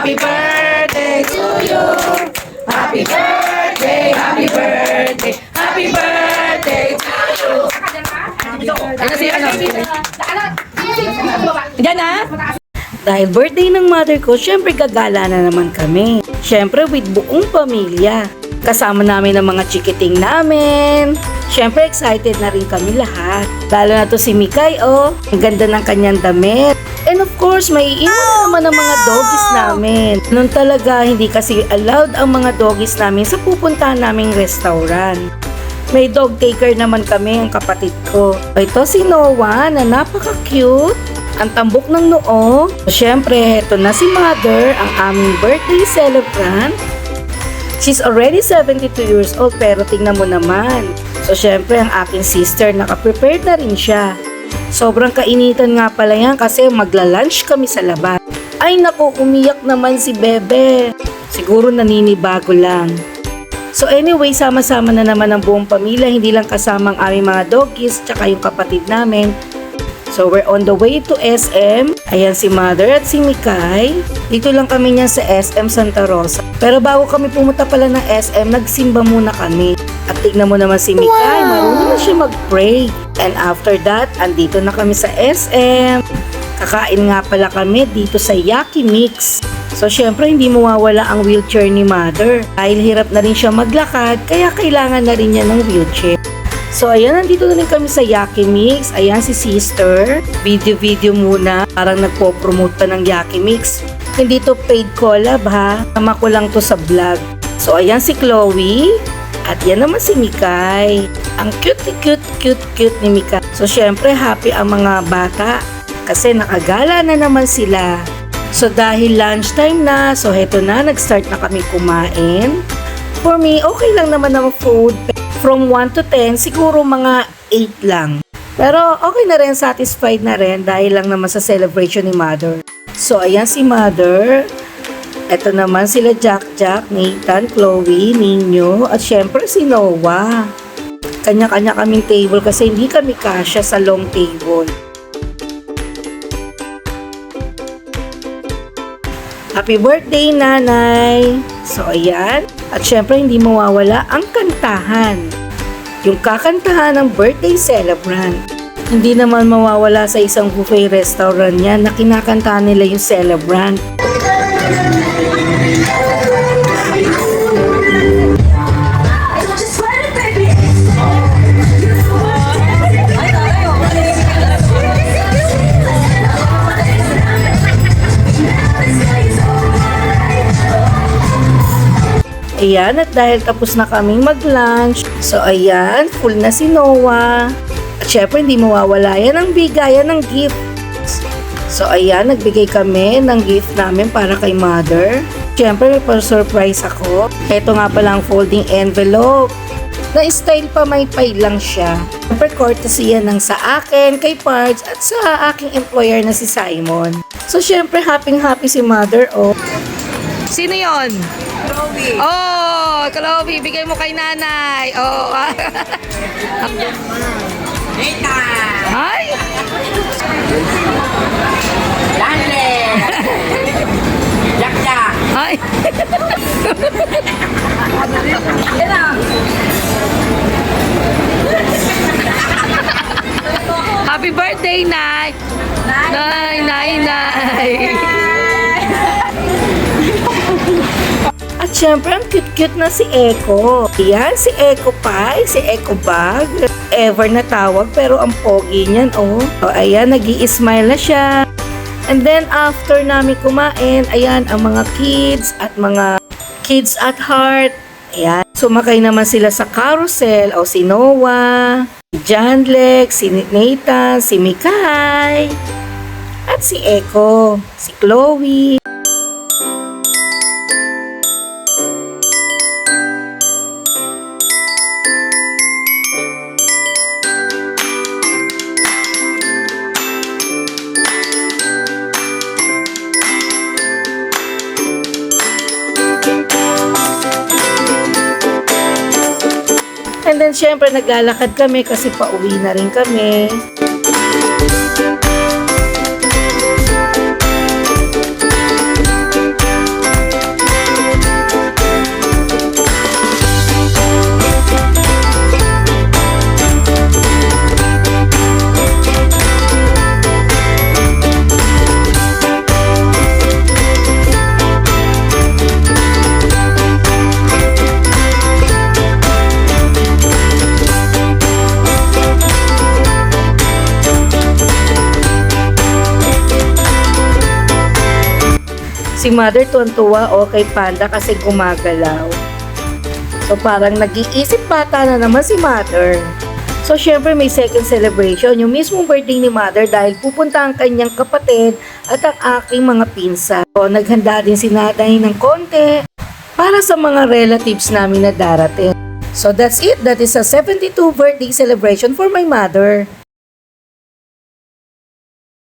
Happy birthday to you. Happy birthday, happy birthday, happy birthday to you. Ano siya, ano? Diyan na. Dahil birthday ng mother ko, syempre gagala na naman kami. Syempre with buong pamilya. Kasama namin ang mga chikiting namin. Syempre excited na rin kami lahat. Lalo na to si Mikay, oh. Ang ganda ng kanyang damit. And of course, may iiwan naman ang mga doggies namin. Noon talaga, hindi kasi allowed ang mga doggies namin sa pupuntahan naming restaurant. May dog taker naman kami, ang kapatid ko. Ito si Noah na napaka-cute. Ang tambok ng noo. Siyempre, ito na si Mother, ang aming birthday celebrant. She's already 72 years old pero tingnan mo naman. So syempre, ang aking sister, naka-prepared na rin siya. Sobrang kainitan nga pala yan kasi magla-lunch kami sa labas. Ay naku, umiyak naman si Bebe. Siguro naninibago lang. So anyway, sama-sama na naman ang buong pamilya, hindi lang kasama ang aming mga doggies tsaka yung kapatid namin. So we're on the way to SM. Ayan si Mother at si Mikay. Dito lang kami niyan sa SM Santa Rosa. Pero bago kami pumunta pala ng SM, nagsimba muna kami. At tignan mo naman si Mikay, marunong na siya mag-pray. And after that, andito na kami sa SM. Kakain nga pala kami dito sa Yaki Mix. So syempre hindi mawawala ang wheelchair ni Mother. Dahil hirap na rin siya maglakad, kaya kailangan na rin niya ng wheelchair. So ayan, nandito na rin kami sa Yaki Mix. Ayan si sister. Video muna. Parang nagpo-promote pa ng Yaki Mix. Hindi to paid collab ha. Tama ko lang to sa vlog. So ayan si Chloe. At yan naman si Mikay. Ang cute ni Mikay. So syempre happy ang mga bata. Kasi nakagala na naman sila. So dahil lunchtime na. So heto na, nag-start na kami kumain. For me, okay lang naman ang food. From 1 to 10, siguro mga 8 lang. Pero okay na rin, satisfied na rin dahil lang naman sa celebration ni Mother. So ayan si Mother. Ito naman sila Jack, Nathan, Chloe, Nino, at syempre si Noah. Kanya-kanya kaming table kasi hindi kami kasya sa long table. Happy birthday, Nanay! So ayan. At syempre hindi mawawala ang kantahan. Yung kakantahan ng birthday celebrant. Hindi naman mawawala sa isang buffet restaurant yan na kinakantahan nila yung celebrant. Ayan, at dahil tapos na kaming mag-lunch, so ayan, full na si Noah. At syempre, hindi mawawala yan ang bigayan ng gift. So ayan, nagbigay kami ng gift namin para kay Mother. Syempre, may pa-surprise ako. Ito nga pala ang folding envelope. Na style pa may pay lang siya. Syempre, courtesy yan ng sa akin, kay Pards, at sa aking employer na si Simon. So syempre, happy si Mother, oh. Sino yon? Chloe. Oh, Chloe, bigay mo kay Nanay. Oh. Nathan! Ay! Lale! Jack! Ay! Happy birthday, Nay! Nay! At syempre, ang cute na si Echo. Yan, si Echo Pie, si Echo Bag. Ever na tawag, pero ang pogi niyan, oh. So, ayan, nag-i-smile na siya. And then, after namin kumain, ayan, ang mga kids at mga kids at heart. Ayan, sumakay naman sila sa carousel. O, si Noah, si Janlex, si Nathan, si Mikay, at si Echo, si Chloe. And then syempre naglalakad kami kasi pauwi na rin kami. Si Mother tuwan-tuwa kay Panda kasi gumagalaw. So parang nag-iisip bata na naman si Mother. So syempre may second celebration, yung mismong birthday ni Mother dahil pupunta ang kanyang kapatid at ang aking mga pinsa. So naghanda din si Nanay ng konti para sa mga relatives namin na darating. So that's it. That is a 72 birthday celebration for my mother.